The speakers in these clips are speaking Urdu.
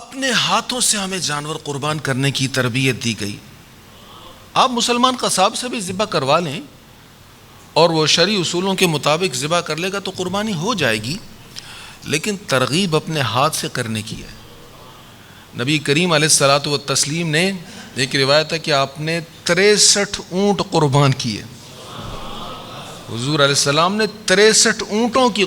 اپنے ہاتھوں سے ہمیں جانور قربان کرنے کی تربیت دی گئی۔ آپ مسلمان قصاب سے بھی ذبح کروا لیں اور وہ شرعی اصولوں کے مطابق ذبح کر لے گا تو قربانی ہو جائے گی، لیکن ترغیب اپنے ہاتھ سے کرنے کی ہے۔ نبی کریم علیہ الصلوۃ والتسلیم نے ایک روایت ہے کہ آپ نے 63 اونٹ قربان کیے۔ حضور علیہ السلام نے 63 اونٹوں کی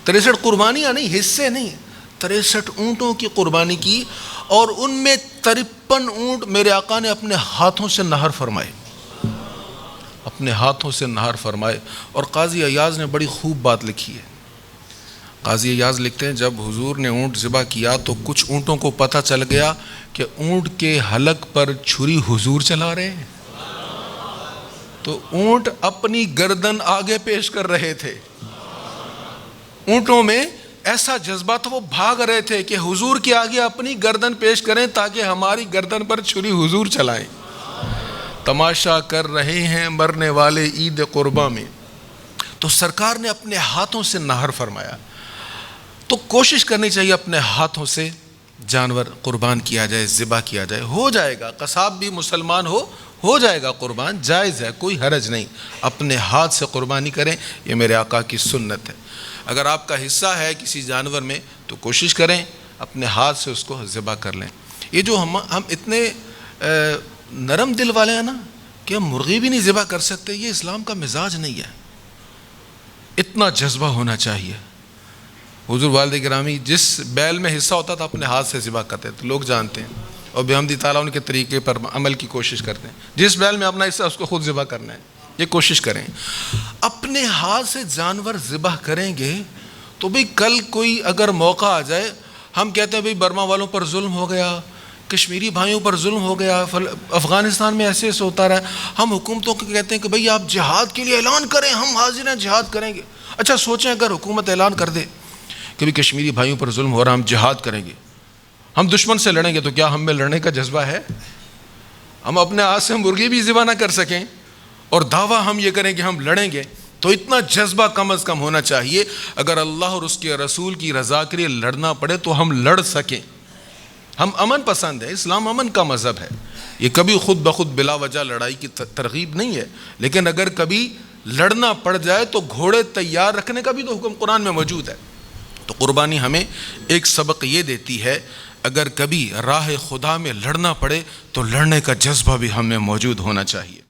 63 قربانیاں نہیں، حصے نہیں، 63 اونٹوں کی قربانی کی، اور ان میں 53 اونٹ میرے آقا نے اپنے ہاتھوں سے نہر فرمائے، اپنے ہاتھوں سے نہر فرمائے۔ اور قاضی ایاز نے بڑی خوب بات لکھی ہے۔ قاضی ایاز لکھتے ہیں جب حضور نے اونٹ ذبح کیا تو کچھ اونٹوں کو پتہ چل گیا کہ اونٹ کے حلق پر چھری حضور چلا رہے ہیں، تو اونٹ اپنی گردن آگے پیش کر رہے تھے۔ اونٹوں میں ایسا جذبہ تھا، وہ بھاگ رہے تھے کہ حضور کے آگے اپنی گردن پیش کریں تاکہ ہماری گردن پر چھری حضور چلائیں۔ تماشا کر رہے ہیں مرنے والے عید قرباں میں۔ تو سرکار نے اپنے ہاتھوں سے نہر فرمایا، تو کوشش کرنی چاہیے اپنے ہاتھوں سے جانور قربان کیا جائے، ذبح کیا جائے، ہو جائے گا۔ قصاب بھی مسلمان ہو جائے گا قربان، جائز ہے، کوئی حرج نہیں۔ اپنے ہاتھ سے قربانی کریں، یہ میرے آقا کی سنت ہے۔ اگر آپ کا حصہ ہے کسی جانور میں تو کوشش کریں اپنے ہاتھ سے اس کو ذبح کر لیں۔ یہ جو ہم اتنے نرم دل والے ہیں نا کہ ہم مرغی بھی نہیں ذبح کر سکتے، یہ اسلام کا مزاج نہیں ہے۔ اتنا جذبہ ہونا چاہیے۔ حضور والد گرامی جس بیل میں حصہ ہوتا تھا اپنے ہاتھ سے ذبح کرتے تو لوگ جانتے ہیں، اور بحمدی تعالیٰ ان کے طریقے پر عمل کی کوشش کرتے ہیں۔ جس بیل میں اپنا حصہ اس کو خود ذبح کرنا ہے، یہ کوشش کریں۔ اپنے ہاتھ سے جانور ذبح کریں گے تو بھئی کل کوئی اگر موقع آ جائے، ہم کہتے ہیں بھئی برما والوں پر ظلم ہو گیا، کشمیری بھائیوں پر ظلم ہو گیا، افغانستان میں ایسے ہوتا رہا، ہم حکومتوں کو کہتے ہیں کہ بھئی آپ جہاد کے لیے اعلان کریں، ہم حاضر ہیں جہاد کریں گے۔ اچھا سوچیں اگر حکومت اعلان کر دے کہ بھی کشمیری بھائیوں پر ظلم ہو رہا، ہم جہاد کریں گے، ہم دشمن سے لڑیں گے، تو کیا ہم میں لڑنے کا جذبہ ہے؟ ہم اپنے ہاتھ سے مرغی بھی ذبح نہ کر سکیں اور دعویٰ ہم یہ کریں کہ ہم لڑیں گے، تو اتنا جذبہ کم از کم ہونا چاہیے۔ اگر اللہ اور اس کے رسول کی رضا کے لیے لڑنا پڑے تو ہم لڑ سکیں۔ ہم امن پسند ہیں، اسلام امن کا مذہب ہے، یہ کبھی خود بخود بلا وجہ لڑائی کی ترغیب نہیں ہے، لیکن اگر کبھی لڑنا پڑ جائے تو گھوڑے تیار رکھنے کا بھی تو حکم قرآن میں موجود ہے۔ تو قربانی ہمیں ایک سبق یہ دیتی ہے، اگر کبھی راہ خدا میں لڑنا پڑے تو لڑنے کا جذبہ بھی ہمیں موجود ہونا چاہیے۔